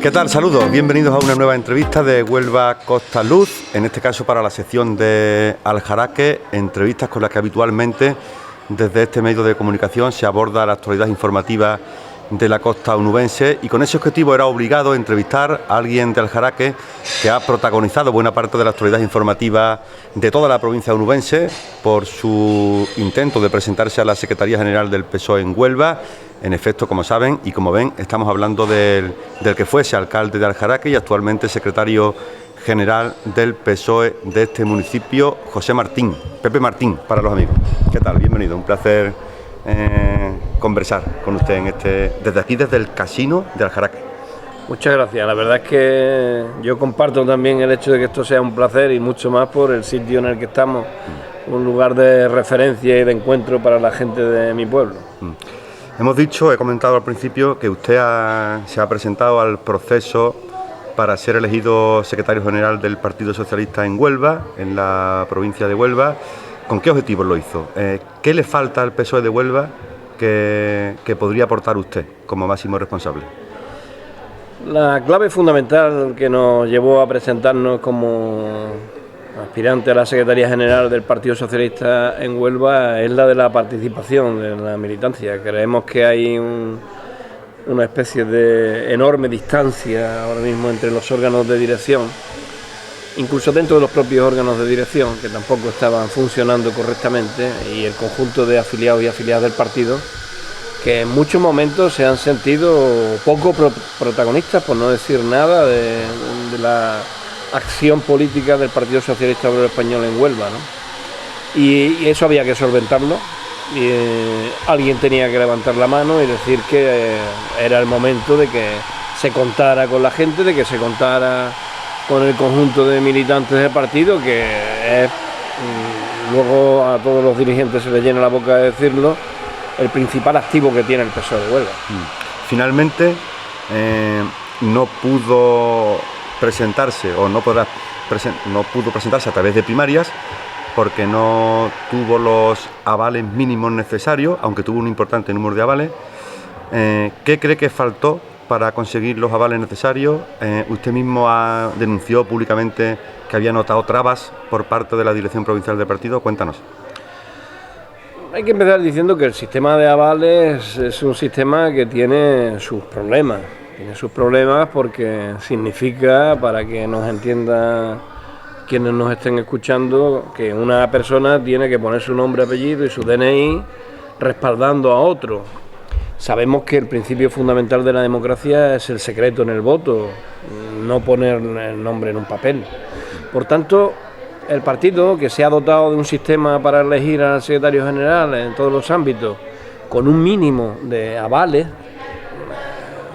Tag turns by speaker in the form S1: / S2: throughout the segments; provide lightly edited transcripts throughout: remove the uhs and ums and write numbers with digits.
S1: ¿Qué tal? Saludos, bienvenidos a una nueva entrevista de Huelva Costa Luz, en este caso para la sección de Aljaraque, entrevistas con las que habitualmente desde este medio de comunicación se aborda la actualidad informativa de la costa onubense, y con ese objetivo era obligado entrevistar a alguien de Aljaraque que ha protagonizado buena parte de la actualidad informativa de toda la provincia onubense por su intento de presentarse a la Secretaría General del PSOE en Huelva. En efecto, como saben y como ven, estamos hablando del que fuese alcalde de Aljaraque y actualmente secretario general del PSOE de este municipio, José Martín, Pepe Martín, para los amigos. ¿Qué tal? Bienvenido, un placer conversar con usted desde aquí, desde el casino de Aljaraque.
S2: Muchas gracias, la verdad es que yo comparto también el hecho de que esto sea un placer y mucho más por el sitio en el que estamos, un lugar de referencia y de encuentro para la gente de mi pueblo.
S1: Hemos dicho, he comentado al principio, que usted se ha presentado al proceso para ser elegido secretario general del Partido Socialista en Huelva, en la provincia de Huelva. ¿Con qué objetivos lo hizo? ¿Qué le falta al PSOE de Huelva que podría aportar usted como máximo responsable?
S2: La clave fundamental que nos llevó a presentarnos como aspirante a la Secretaría General del Partido Socialista en Huelva es la de la participación de la militancia. Creemos que hay una especie de enorme distancia ahora mismo entre los órganos de dirección, incluso dentro de los propios órganos de dirección, que tampoco estaban funcionando correctamente, y el conjunto de afiliados y afiliadas del partido, que en muchos momentos se han sentido poco protagonistas, por no decir nada, de la acción política del Partido Socialista Obrero Español en Huelva, ¿no? Y eso había que solventarlo, y alguien tenía que levantar la mano y decir que era el momento de que se contara con la gente, de que se contara con el conjunto de militantes del partido, que es, luego a todos los dirigentes se les llena la boca de decirlo, el principal activo que tiene el PSOE de Huelva.
S1: Finalmente no pudo presentarse o no pudo presentarse a través de primarias porque no tuvo los avales mínimos necesarios, aunque tuvo un importante número de avales. ¿Qué cree que faltó para conseguir los avales necesarios? Usted mismo denunció públicamente que había notado trabas por parte de la dirección provincial del partido. Cuéntanos.
S2: Hay que empezar diciendo que el sistema de avales es un sistema que tiene sus problemas. Tiene sus problemas porque significa, para que nos entienda quienes nos estén escuchando, que una persona tiene que poner su nombre, apellido y su DNI respaldando a otro. Sabemos que el principio fundamental de la democracia es el secreto en el voto, no poner el nombre en un papel. Por tanto, el partido, que se ha dotado de un sistema para elegir al secretario general en todos los ámbitos, con un mínimo de avales,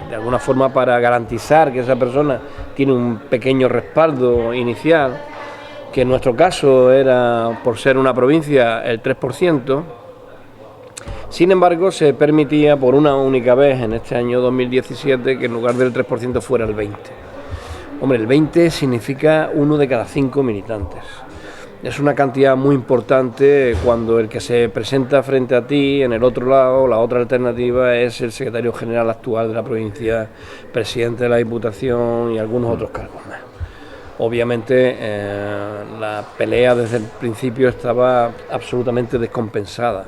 S2: de alguna forma para garantizar que esa persona tiene un pequeño respaldo inicial, que en nuestro caso era, por ser una provincia, el 3%, sin embargo se permitía por una única vez en este año 2017 que en lugar del 3% fuera el 20%. Hombre, el 20 significa 1 de cada 5 militantes. Es una cantidad muy importante cuando el que se presenta frente a ti, en el otro lado, la otra alternativa es el secretario general actual de la provincia, presidente de la Diputación y algunos otros cargos más. Obviamente la pelea desde el principio estaba absolutamente descompensada.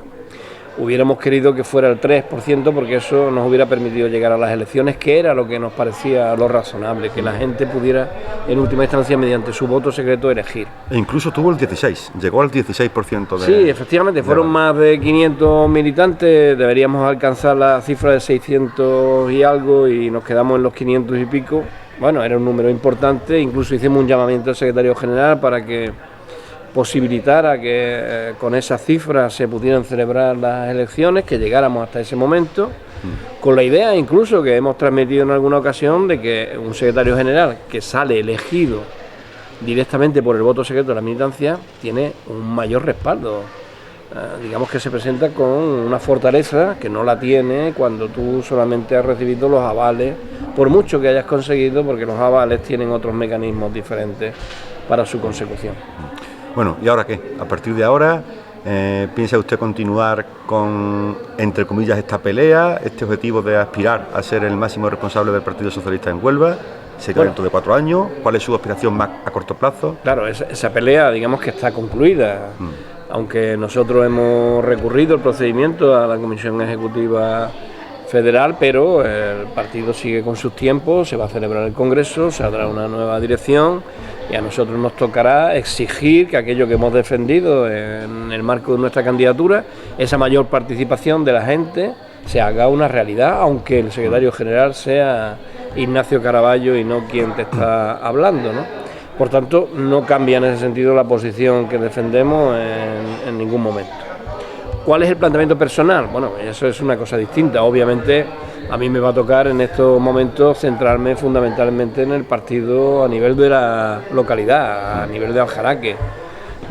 S2: Hubiéramos querido que fuera el 3% porque eso nos hubiera permitido llegar a las elecciones, que era lo que nos parecía lo razonable, que la gente pudiera en última instancia mediante su voto secreto elegir.
S1: E incluso tuvo el 16%, llegó al 16% de...
S2: Sí, efectivamente, fueron más de 500 militantes, deberíamos alcanzar la cifra de 600 y algo y nos quedamos en los 500 y pico. Bueno, era un número importante, incluso hicimos un llamamiento al secretario general para que posibilitara que con esas cifras se pudieran celebrar las elecciones, que llegáramos hasta ese momento, con la idea incluso que hemos transmitido en alguna ocasión de que un secretario general que sale elegido directamente por el voto secreto de la militancia tiene un mayor respaldo. Digamos que se presenta con una fortaleza que no la tiene cuando tú solamente has recibido los avales, por mucho que hayas conseguido, porque los avales tienen otros mecanismos diferentes para su consecución.
S1: Bueno, ¿y ahora qué? A partir de ahora, ¿Piensa usted continuar con, entre comillas, esta pelea, este objetivo de aspirar a ser el máximo responsable del Partido Socialista en Huelva? ¿Sería dentro de 4 años? ¿Cuál es su aspiración más a corto plazo?
S2: Claro, esa pelea, digamos que está concluida. Aunque nosotros hemos recurrido el procedimiento a la Comisión Ejecutiva Federal, pero el partido sigue con sus tiempos, se va a celebrar el Congreso, saldrá una nueva dirección y a nosotros nos tocará exigir que aquello que hemos defendido en el marco de nuestra candidatura, esa mayor participación de la gente, se haga una realidad, aunque el secretario general sea Ignacio Caraballo y no quien te está hablando, ¿no? Por tanto, no cambia en ese sentido la posición que defendemos en ningún momento. ¿Cuál es el planteamiento personal? Bueno, eso es una cosa distinta. Obviamente, a mí me va a tocar en estos momentos centrarme fundamentalmente en el partido a nivel de la localidad, a nivel de Aljaraque.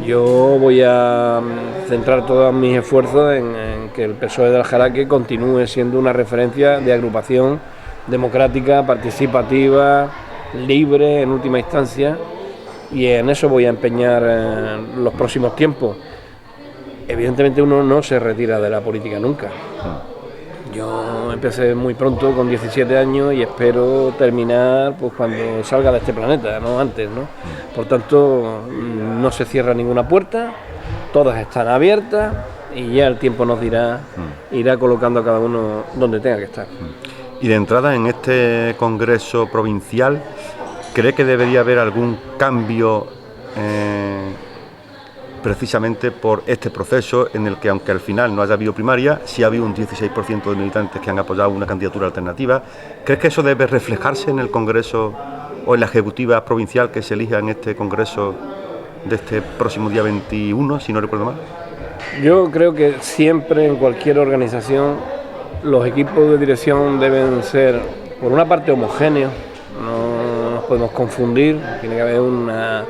S2: Yo voy a centrar todos mis esfuerzos en que el PSOE de Aljaraque continúe siendo una referencia de agrupación democrática, participativa, libre en última instancia, y en eso voy a empeñar en los próximos tiempos. Evidentemente uno no se retira de la política nunca. Yo empecé muy pronto, con 17 años, y espero terminar pues cuando salga de este planeta, no antes, ¿no? Por tanto, no se cierra ninguna puerta, todas están abiertas y ya el tiempo nos dirá, irá colocando a cada uno donde tenga que estar.
S1: Y de entrada en este Congreso provincial, ¿cree que debería haber algún cambio precisamente por este proceso en el que, aunque al final no haya habido primaria, sí ha habido un 16% de militantes que han apoyado una candidatura alternativa? ¿Crees que eso debe reflejarse en el Congreso o en la Ejecutiva Provincial que se elija en este Congreso de este próximo día 21, si no recuerdo mal?
S2: Yo creo que siempre en cualquier organización los equipos de dirección deben ser, por una parte, homogéneos, no nos podemos confundir, tiene que haber una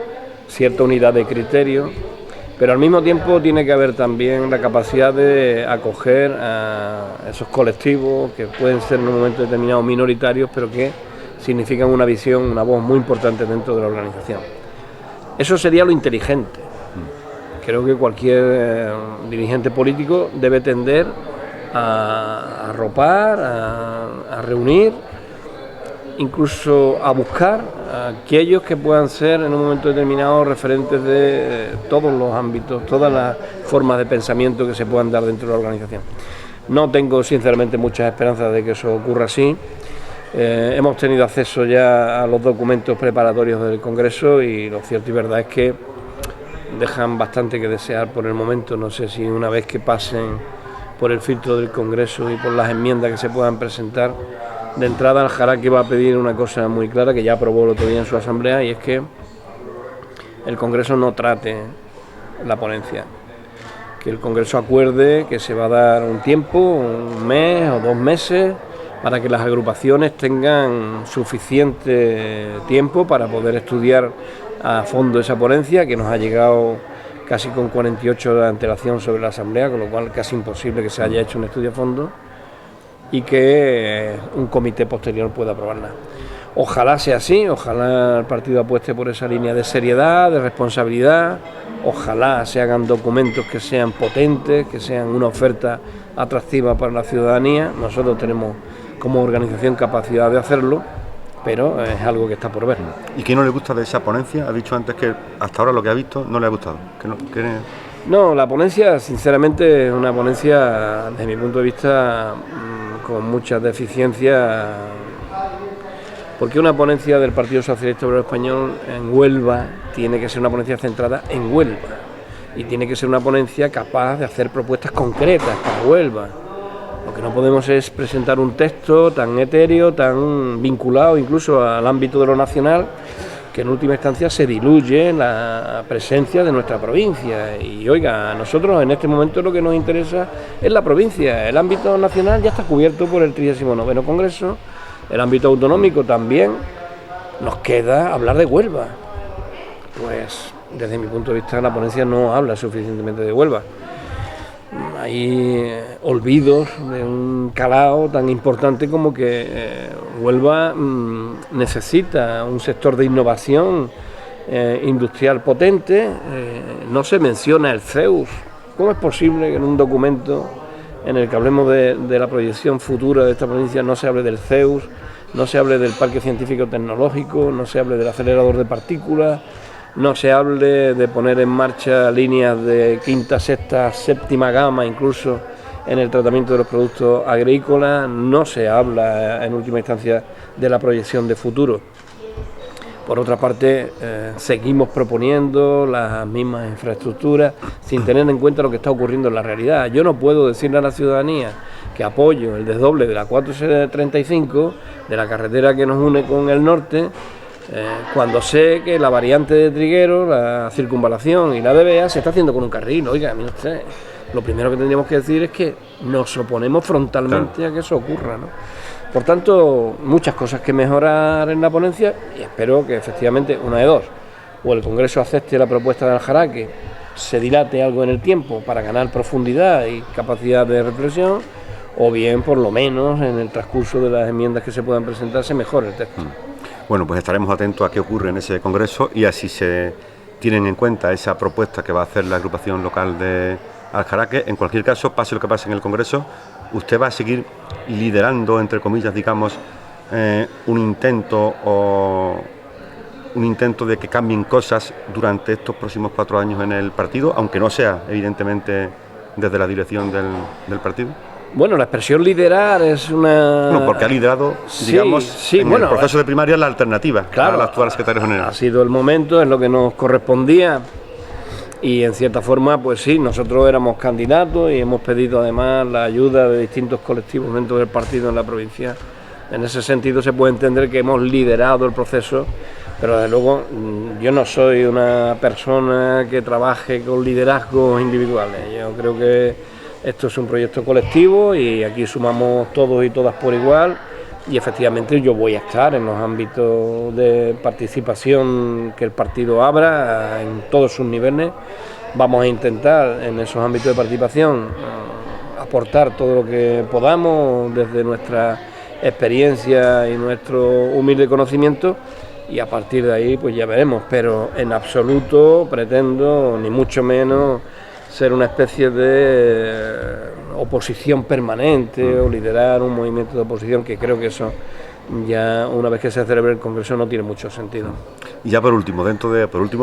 S2: cierta unidad de criterio, pero al mismo tiempo tiene que haber también la capacidad de acoger a esos colectivos que pueden ser en un momento determinado minoritarios, pero que significan una visión, una voz muy importante dentro de la organización. Eso sería lo inteligente. Creo que cualquier dirigente político debe tender a arropar, a reunir, incluso a buscar a aquellos que puedan ser en un momento determinado referentes de todos los ámbitos, todas las formas de pensamiento que se puedan dar dentro de la organización. No tengo sinceramente muchas esperanzas de que eso ocurra así. Hemos tenido acceso ya a los documentos preparatorios del Congreso y lo cierto y verdad es que dejan bastante que desear por el momento. No sé si una vez que pasen por el filtro del Congreso y por las enmiendas que se puedan presentar, de entrada Aljaraque va a pedir una cosa muy clara que ya aprobó el otro día en su asamblea, y es que el Congreso no trate la ponencia, que el Congreso acuerde que se va a dar un tiempo, un mes o 2 meses, para que las agrupaciones tengan suficiente tiempo para poder estudiar a fondo esa ponencia, que nos ha llegado casi con 48 horas de antelación sobre la asamblea, con lo cual casi imposible que se haya hecho un estudio a fondo, y que un comité posterior pueda aprobarla. Ojalá sea así, ojalá el partido apueste por esa línea de seriedad, de responsabilidad, ojalá se hagan documentos que sean potentes, que sean una oferta atractiva para la ciudadanía. Nosotros tenemos como organización capacidad de hacerlo, pero es algo que está por ver.
S1: ¿Y qué no le gusta de esa ponencia? Ha dicho antes que hasta ahora lo que ha visto no le ha gustado.
S2: No, la ponencia, sinceramente, es una ponencia, desde mi punto de vista, con muchas deficiencias, porque una ponencia del Partido Socialista Obrero Español en Huelva tiene que ser una ponencia centrada en Huelva y tiene que ser una ponencia capaz de hacer propuestas concretas para Huelva. Lo que no podemos es presentar un texto tan etéreo, tan vinculado incluso al ámbito de lo nacional, que en última instancia se diluye la presencia de nuestra provincia. Y oiga, a nosotros en este momento lo que nos interesa es la provincia. El ámbito nacional ya está cubierto por el 39º Congreso, el ámbito autonómico también. Nos queda hablar de Huelva. Pues desde mi punto de vista la ponencia no habla suficientemente de Huelva. Hay olvidos de un calado tan importante como que Huelva necesita un sector de innovación industrial potente. No se menciona el CEUS ¿Cómo es posible que en un documento en el que hablemos de la proyección futura de esta provincia no se hable del CEUS, no se hable del Parque Científico Tecnológico, no se hable del acelerador de partículas, no se hable de poner en marcha líneas de quinta, sexta, séptima gama, incluso en el tratamiento de los productos agrícolas, no se habla en última instancia de la proyección de futuro? Por otra parte, seguimos proponiendo las mismas infraestructuras sin tener en cuenta lo que está ocurriendo en la realidad. Yo no puedo decirle a la ciudadanía que apoyo el desdoble de la 435, de la carretera que nos une con el norte, cuando sé que la variante de Trigueros, la circunvalación y la de Bea se está haciendo con un carril. Oiga, mire usted, lo primero que tendríamos que decir es que nos oponemos frontalmente a que eso ocurra, ¿no? Por tanto, muchas cosas que mejorar en la ponencia y espero que efectivamente, una de dos, o el Congreso acepte la propuesta de Aljaraque, se dilate algo en el tiempo para ganar profundidad y capacidad de reflexión, o bien, por lo menos, en el transcurso de las enmiendas que se puedan presentar, se mejore el texto.
S1: Bueno, pues estaremos atentos a qué ocurre en ese Congreso y así se tienen en cuenta esa propuesta que va a hacer la agrupación local de Aljaraque. En cualquier caso, pase lo que pase en el Congreso, usted va a seguir liderando, entre comillas, digamos, un intento de que cambien cosas durante estos próximos 4 años en el partido, aunque no sea, evidentemente, desde la dirección del partido.
S2: Bueno, la expresión liderar es una...
S1: Bueno, porque ha liderado, digamos, en el proceso de primaria la alternativa, claro, a la actual secretaria general.
S2: Ha sido el momento, es lo que nos correspondía. Y en cierta forma, pues sí, nosotros éramos candidatos y hemos pedido además la ayuda de distintos colectivos dentro del partido en la provincia. En ese sentido se puede entender que hemos liderado el proceso, pero desde luego yo no soy una persona que trabaje con liderazgos individuales. Yo creo que esto es un proyecto colectivo y aquí sumamos todos y todas por igual. Y efectivamente yo voy a estar en los ámbitos de participación que el partido abra en todos sus niveles. Vamos a intentar en esos ámbitos de participación aportar todo lo que podamos desde nuestra experiencia y nuestro humilde conocimiento y a partir de ahí pues ya veremos, pero en absoluto pretendo ni mucho menos ser una especie de oposición permanente o liderar un movimiento de oposición, que creo que eso ya una vez que se celebre el Congreso no tiene mucho sentido.
S1: Y ya por último,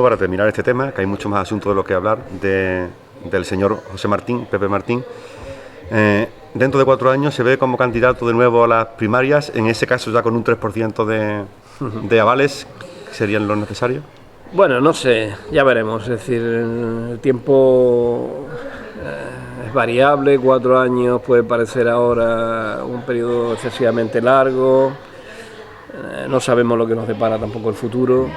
S1: para terminar este tema, que hay mucho más asuntos de lo que hablar, del señor José Martín, Pepe Martín, dentro de 4 años se ve como candidato de nuevo a las primarias, en ese caso ya con un 3% de avales, ¿serían los necesarios?
S2: Bueno, no sé, ya veremos, es decir, el tiempo es variable, 4 años puede parecer ahora un periodo excesivamente largo, no sabemos lo que nos depara tampoco el futuro,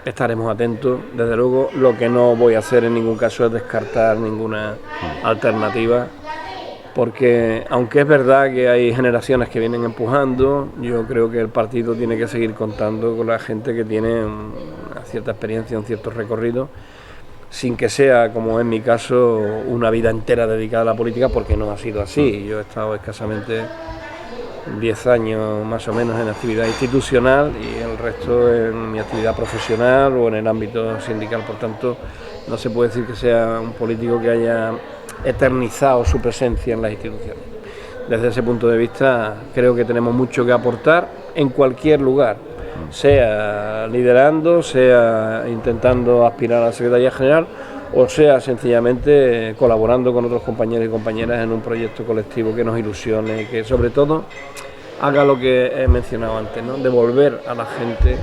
S2: estaremos atentos, desde luego lo que no voy a hacer en ningún caso es descartar ninguna alternativa, porque aunque es verdad que hay generaciones que vienen empujando, yo creo que el partido tiene que seguir contando con la gente que tiene una cierta experiencia, un cierto recorrido, sin que sea, como en mi caso, una vida entera dedicada a la política, porque no ha sido así. Yo he estado escasamente 10 años más o menos en actividad institucional y el resto en mi actividad profesional o en el ámbito sindical. Por tanto, no se puede decir que sea un político que haya eternizado su presencia en las instituciones. Desde ese punto de vista, creo que tenemos mucho que aportar en cualquier lugar, sea liderando, sea intentando aspirar a la Secretaría General o sea sencillamente colaborando con otros compañeros y compañeras en un proyecto colectivo que nos ilusione y que sobre todo haga lo que he mencionado antes, ¿no? Devolver a la gente,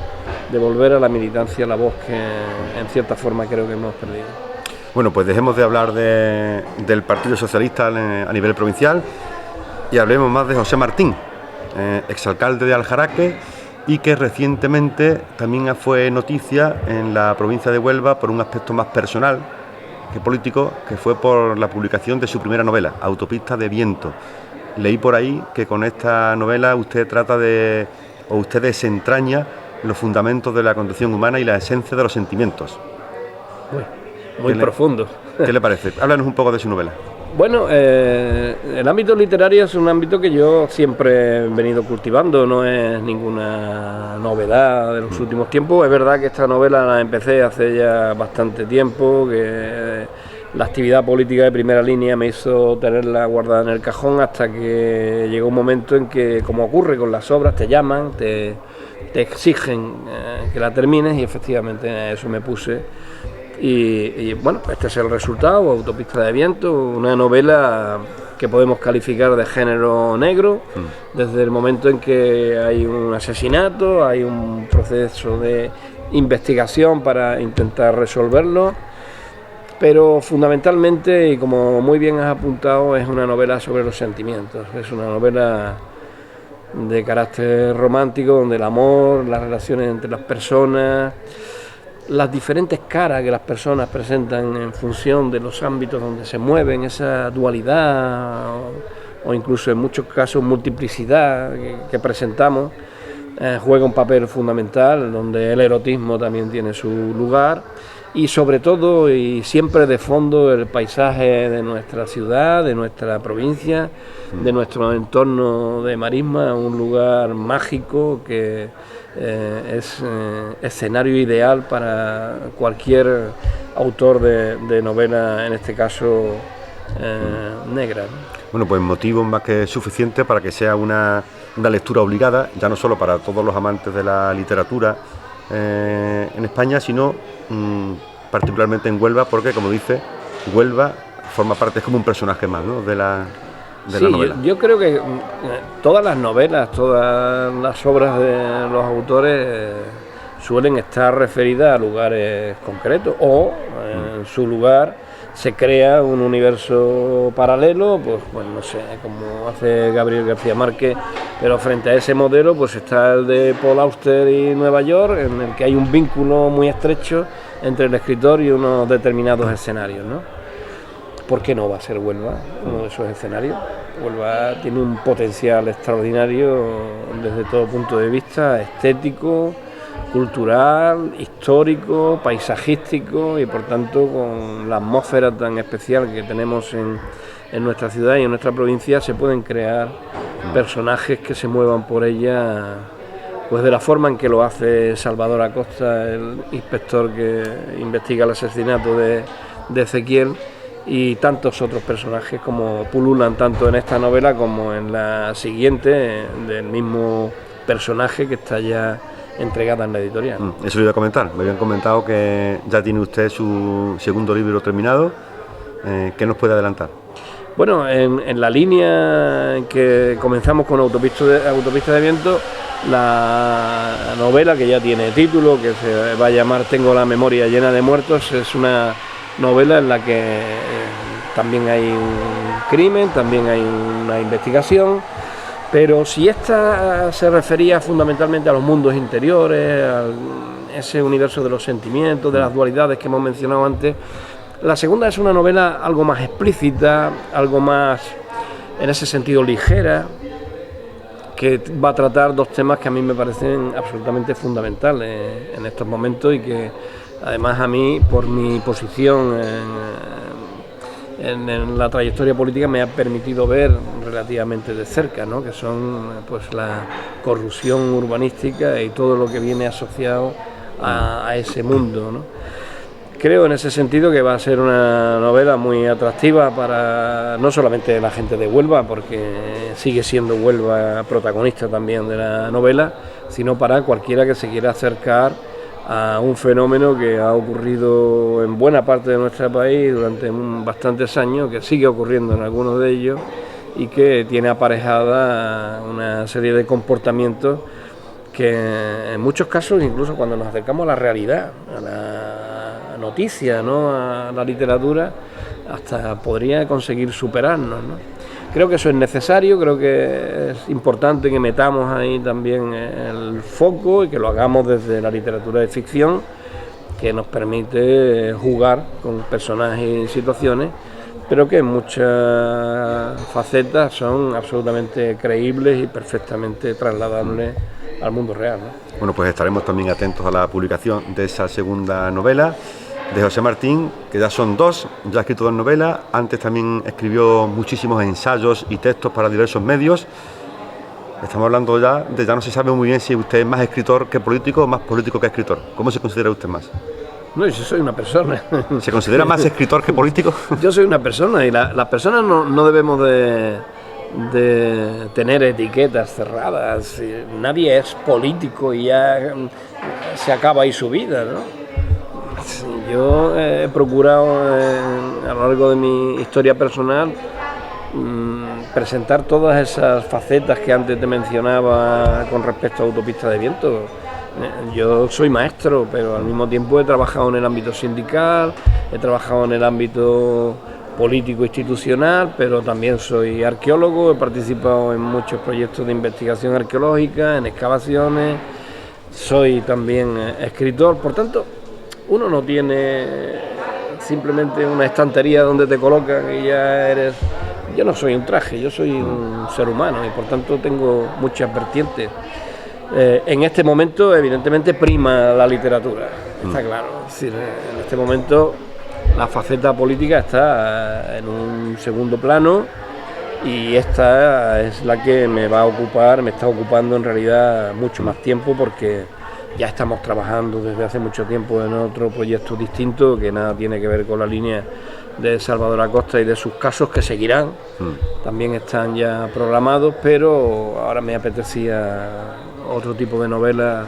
S2: devolver a la militancia la voz que en cierta forma creo que hemos perdido.
S1: Bueno, pues dejemos de hablar del Partido Socialista a nivel provincial y hablemos más de José Martín, exalcalde de Aljaraque y que recientemente también fue noticia en la provincia de Huelva por un aspecto más personal que político, que fue por la publicación de su primera novela, Autopista de Viento. Leí por ahí que con esta novela usted desentraña los fundamentos de la condición humana y la esencia de los sentimientos.
S2: Muy profundo.
S1: ¿Qué le parece? Háblanos un poco de su novela.
S2: Bueno, el ámbito literario es un ámbito que yo siempre he venido cultivando, no es ninguna novedad de los últimos tiempos. Es verdad que esta novela la empecé hace ya bastante tiempo, que la actividad política de primera línea me hizo tenerla guardada en el cajón hasta que llegó un momento en que, como ocurre con las obras, te llaman, te exigen que la termines, y efectivamente a eso me puse. Y bueno, este es el resultado, Autopista de Viento, una novela que podemos calificar de género negro, desde el momento en que hay un asesinato, hay un proceso de investigación para intentar resolverlo, pero fundamentalmente, y como muy bien has apuntado, es una novela sobre los sentimientos, es una novela de carácter romántico, donde el amor, las relaciones entre las personas, las diferentes caras que las personas presentan en función de los ámbitos donde se mueven, esa dualidad o incluso en muchos casos multiplicidad que presentamos, juega un papel fundamental, donde el erotismo también tiene su lugar, y sobre todo y siempre de fondo el paisaje de nuestra ciudad, de nuestra provincia, de nuestro entorno de Marisma, un lugar mágico que es escenario ideal para cualquier autor de novela, en este caso negra, ¿no?
S1: Bueno, pues motivo más que suficiente para que sea una lectura obligada, ya no solo para todos los amantes de la literatura en España, sino particularmente en Huelva, porque, como dice, Huelva forma parte, es como un personaje más, ¿no?, de la novela.
S2: Yo creo que todas las novelas, todas las obras de los autores suelen estar referidas a lugares concretos, o en su lugar se crea un universo paralelo, pues no sé, como hace Gabriel García Márquez, pero frente a ese modelo pues está el de Paul Auster y Nueva York, en el que hay un vínculo muy estrecho entre el escritor y unos determinados escenarios, ¿no? ¿Por qué no va a ser Huelva uno de esos escenarios? Huelva tiene un potencial extraordinario desde todo punto de vista, estético, cultural, histórico, paisajístico, y por tanto con la atmósfera tan especial que tenemos en nuestra ciudad y en nuestra provincia, se pueden crear personajes que se muevan por ella pues de la forma en que lo hace Salvador Acosta, el inspector que investiga el asesinato de Ezequiel, y tantos otros personajes como pululan tanto en esta novela como en la siguiente, del mismo personaje que está ya entregada en la editorial.
S1: Eso lo iba a comentar, me habían comentado que ya tiene usted su segundo libro terminado. ¿Qué nos puede adelantar?
S2: Bueno, en la línea en que comenzamos con Autopista de Viento, la novela, que ya tiene título, que se va a llamar Tengo la memoria llena de muertos, es una novela en la que también hay un crimen, también hay una investigación, pero si esta se refería fundamentalmente a los mundos interiores, a ese universo de los sentimientos, de las dualidades que hemos mencionado antes, la segunda es una novela algo más explícita, algo más, en ese sentido, ligera, que va a tratar dos temas que a mí me parecen absolutamente fundamentales en estos momentos, y que además a mí, por mi posición en la trayectoria política, me ha permitido ver relativamente de cerca, ¿no?, que son pues la corrupción urbanística y todo lo que viene asociado a ese mundo, ¿no? Creo en ese sentido que va a ser una novela muy atractiva para no solamente la gente de Huelva, porque sigue siendo Huelva protagonista también de la novela, sino para cualquiera que se quiera acercar a un fenómeno que ha ocurrido en buena parte de nuestro país durante bastantes años, que sigue ocurriendo en algunos de ellos, y que tiene aparejada una serie de comportamientos que en muchos casos, incluso cuando nos acercamos a la realidad, a la noticia, ¿no?, a la literatura, hasta podría conseguir superarnos, ¿no? Creo que eso es necesario, creo que es importante que metamos ahí también el foco y que lo hagamos desde la literatura de ficción, que nos permite jugar con personajes y situaciones, pero que en muchas facetas son absolutamente creíbles y perfectamente trasladables al mundo real, ¿no?
S1: Bueno, pues estaremos también atentos a la publicación de esa segunda novela de José Martín, que ya son dos, ya ha escrito 2 novelas, antes también escribió muchísimos ensayos y textos para diversos medios. Estamos hablando ya no se sabe muy bien si usted es más escritor que político o más político que escritor. ¿Cómo se considera usted más?
S2: No, yo soy una persona.
S1: ¿Se considera más escritor que político?
S2: Yo soy una persona y las personas no debemos de tener etiquetas cerradas. Nadie es político y ya se acaba ahí su vida, ¿no? Yo he procurado a lo largo de mi historia personal presentar todas esas facetas que antes te mencionaba con respecto a Autopista de Viento. Yo soy maestro, pero al mismo tiempo he trabajado en el ámbito sindical, he trabajado en el ámbito político institucional, pero también soy arqueólogo, he participado en muchos proyectos de investigación arqueológica, en excavaciones, soy también escritor. Por tanto, uno no tiene simplemente una estantería donde te colocan y ya eres... Yo no soy un traje, yo soy un ser humano y por tanto tengo muchas vertientes. En este momento, evidentemente, prima la literatura, está claro. Es decir, en este momento la faceta política está en un segundo plano y esta es la que me va a ocupar, me está ocupando en realidad mucho más tiempo porque ya estamos trabajando desde hace mucho tiempo en otro proyecto distinto que nada tiene que ver con la línea de Salvador Acosta y de sus casos que seguirán, también están ya programados, pero ahora me apetecía otro tipo de novela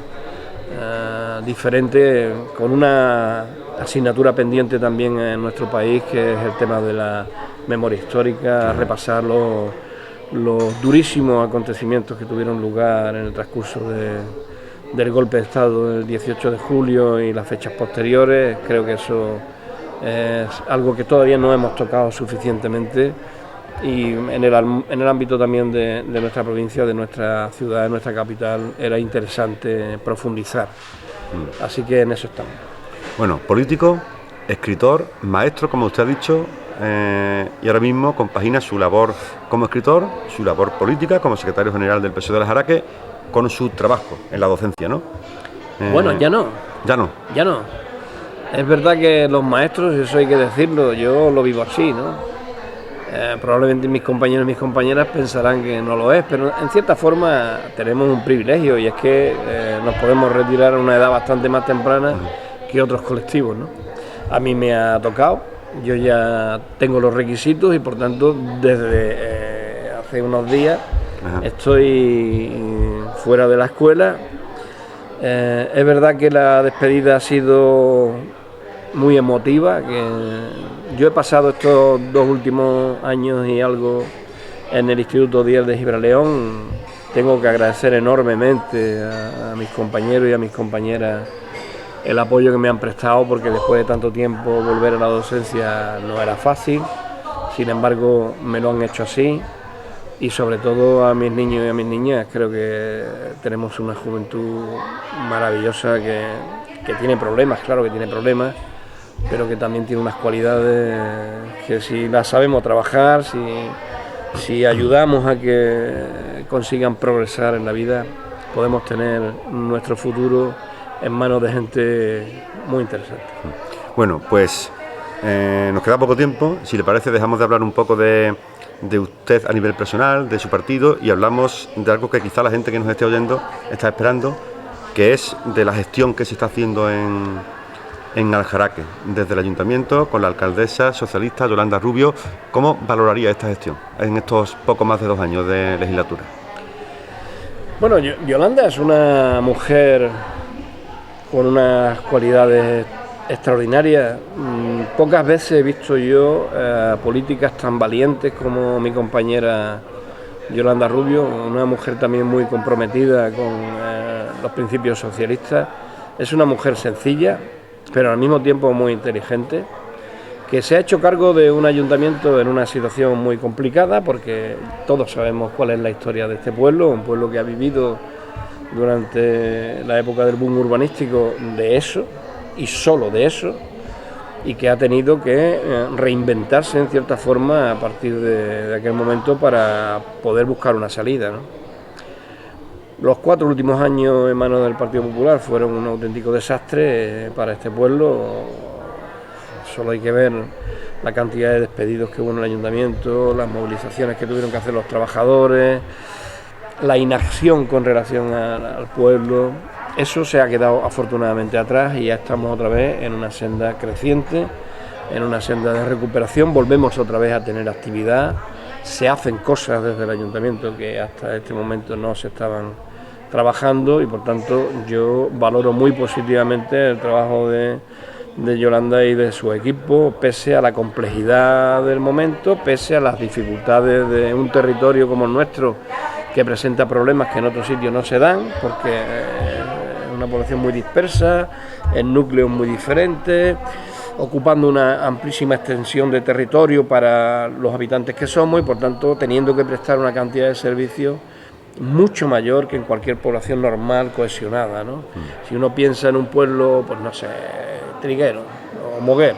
S2: diferente, con una asignatura pendiente también en nuestro país, que es el tema de la memoria histórica, repasar los durísimos acontecimientos que tuvieron lugar en el transcurso del golpe de Estado del 18 de julio y las fechas posteriores. Creo que eso es algo que todavía no hemos tocado suficientemente y en el ámbito también de nuestra provincia, de nuestra ciudad, de nuestra capital, era interesante profundizar. Así que en eso estamos.
S1: Bueno, político, escritor, maestro, como usted ha dicho, y ahora mismo compagina su labor como escritor, su labor política como secretario general del PSOE de Aljaraque, con su trabajo en la docencia, ¿no?
S2: Bueno, ya no.
S1: Ya no.
S2: Ya no. Es verdad que los maestros, eso hay que decirlo, yo lo vivo así, ¿no? Probablemente mis compañeros y mis compañeras pensarán que no lo es, pero en cierta forma tenemos un privilegio y es que nos podemos retirar a una edad bastante más temprana que otros colectivos, ¿no? A mí me ha tocado, yo ya tengo los requisitos y por tanto desde hace unos días estoy fuera de la escuela. Es verdad que la despedida ha sido muy emotiva, que yo he pasado estos 2 últimos años y algo en el Instituto Diez de Gibraleón. Tengo que agradecer enormemente a mis compañeros y a mis compañeras el apoyo que me han prestado, porque después de tanto tiempo volver a la docencia no era fácil, sin embargo me lo han hecho así. Y sobre todo a mis niños y a mis niñas, creo que tenemos una juventud maravillosa que tiene problemas, claro que tiene problemas, pero que también tiene unas cualidades que si las sabemos trabajar, si ayudamos a que consigan progresar en la vida, podemos tener nuestro futuro en manos de gente muy interesante.
S1: Bueno, pues nos queda poco tiempo. Si le parece, dejamos de hablar un poco de usted a nivel personal, de su partido, y hablamos de algo que quizá la gente que nos esté oyendo está esperando, que es de la gestión que se está haciendo en Aljaraque, desde el ayuntamiento, con la alcaldesa socialista Yolanda Rubio. ¿Cómo valoraría esta gestión en estos poco más de 2 años de legislatura?
S2: Bueno, Yolanda es una mujer con unas cualidades extraordinarias. Pocas veces he visto yo políticas tan valientes como mi compañera Yolanda Rubio, una mujer también muy comprometida con los principios socialistas. Es una mujer sencilla, pero al mismo tiempo muy inteligente, que se ha hecho cargo de un ayuntamiento en una situación muy complicada, porque todos sabemos cuál es la historia de este pueblo, un pueblo que ha vivido durante la época del boom urbanístico de eso, y solo de eso, y que ha tenido que reinventarse en cierta forma a partir de aquel momento para poder buscar una salida, ¿no? Los 4 últimos años en manos del Partido Popular fueron un auténtico desastre para este pueblo. Solo hay que ver la cantidad de despedidos que hubo en el ayuntamiento, las movilizaciones que tuvieron que hacer los trabajadores, la inacción con relación al pueblo. Eso se ha quedado afortunadamente atrás y ya estamos otra vez en una senda creciente, en una senda de recuperación, volvemos otra vez a tener actividad, se hacen cosas desde el ayuntamiento que hasta este momento no se estaban trabajando y por tanto yo valoro muy positivamente el trabajo de Yolanda y de su equipo, pese a la complejidad del momento, pese a las dificultades de un territorio como el nuestro, que presenta problemas que en otros sitios no se dan, porque es una población muy dispersa, en núcleos muy diferentes, ocupando una amplísima extensión de territorio para los habitantes que somos y por tanto teniendo que prestar una cantidad de servicios mucho mayor que en cualquier población normal cohesionada, ¿no? Si uno piensa en un pueblo, pues no sé, Triguero o Moguer,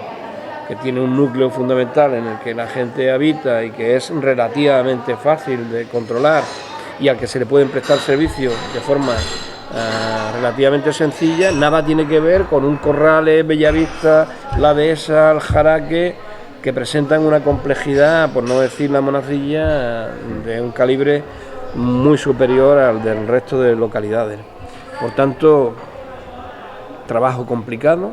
S2: que tiene un núcleo fundamental en el que la gente habita y que es relativamente fácil de controlar y al que se le pueden prestar servicios de forma relativamente sencilla, nada tiene que ver con un Corrales, Bellavista, La Dehesa, Aljaraque, que presentan una complejidad, por no decir la Monacilla, de un calibre muy superior al del resto de localidades. Por tanto, trabajo complicado,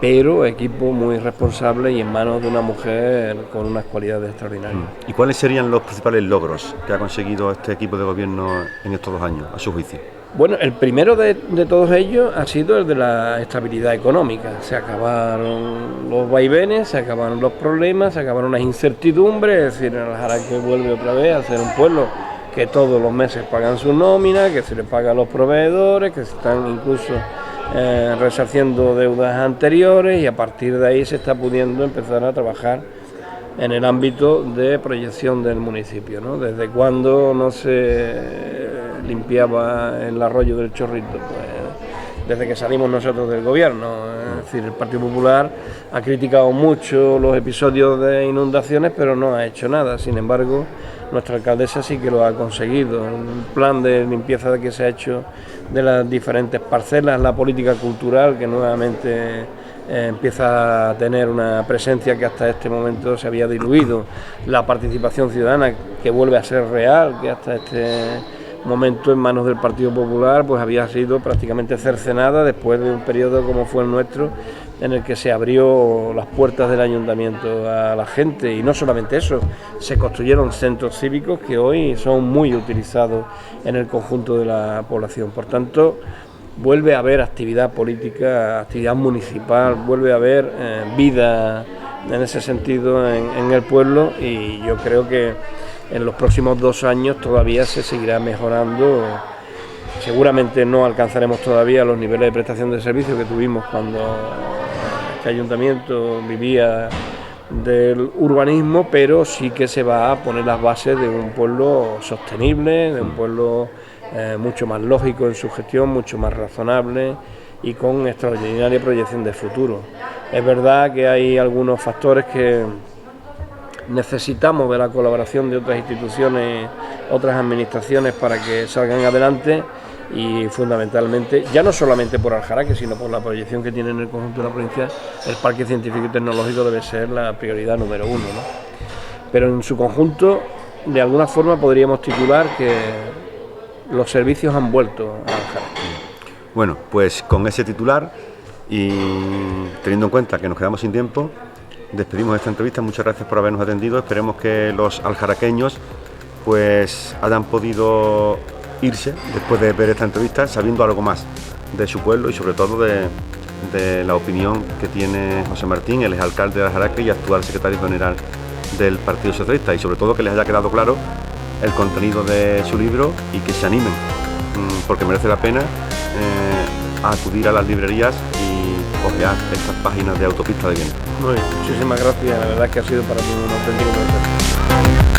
S2: pero equipo muy responsable y en manos de una mujer con unas cualidades extraordinarias.
S1: ¿Y cuáles serían los principales logros que ha conseguido este equipo de gobierno en estos 2 años, a su juicio?
S2: Bueno, el primero de todos ellos ha sido el de la estabilidad económica. Se acabaron los vaivenes, se acabaron los problemas, se acabaron las incertidumbres, es decir, Aljaraque vuelve otra vez a ser un pueblo que todos los meses pagan su nómina, que se le paga a los proveedores, que se están incluso resarciendo deudas anteriores y a partir de ahí se está pudiendo empezar a trabajar en el ámbito de proyección del municipio, ¿no? Desde cuando no se limpiaba el arroyo del Chorrito, pues desde que salimos nosotros del gobierno, es decir, el Partido Popular ha criticado mucho los episodios de inundaciones, pero no ha hecho nada. Sin embargo, nuestra alcaldesa sí que lo ha conseguido. El plan de limpieza que se ha hecho de las diferentes parcelas, la política cultural que nuevamente empieza a tener una presencia que hasta este momento se había diluido, la participación ciudadana que vuelve a ser real, que hasta este momento en manos del Partido Popular pues había sido prácticamente cercenada después de un periodo como fue el nuestro, en el que se abrió las puertas del ayuntamiento a la gente y no solamente eso, se construyeron centros cívicos que hoy son muy utilizados en el conjunto de la población. Por tanto, vuelve a haber actividad política, actividad municipal, vuelve a haber vida en ese sentido en el pueblo y yo creo que en los próximos 2 años todavía se seguirá mejorando. Seguramente no alcanzaremos todavía los niveles de prestación de servicios que tuvimos cuando este ayuntamiento vivía del urbanismo, pero sí que se va a poner las bases de un pueblo sostenible, de un pueblo mucho más lógico en su gestión, mucho más razonable y con extraordinaria proyección de futuro. Es verdad que hay algunos factores que necesitamos de la colaboración de otras instituciones, otras administraciones para que salgan adelante y fundamentalmente, ya no solamente por Aljaraque, sino por la proyección que tiene en el conjunto de la provincia, el Parque Científico y Tecnológico debe ser la prioridad número 1, ¿no? Pero en su conjunto, de alguna forma podríamos titular que los servicios han vuelto a Aljaraque.
S1: Bueno, pues con ese titular y teniendo en cuenta que nos quedamos sin tiempo, despedimos esta entrevista. Muchas gracias por habernos atendido. Esperemos que los aljaraqueños pues hayan podido irse después de ver esta entrevista sabiendo algo más de su pueblo y sobre todo de la opinión que tiene José Martín, el exalcalde de Aljaraque y actual secretario general del Partido Socialista, y sobre todo que les haya quedado claro el contenido de su libro y que se animen, porque merece la pena a acudir a las librerías y ojear estas páginas de Autopista de Viento.
S2: Muy bien, muchísimas gracias, la verdad es que ha sido para mí un auténtico placer.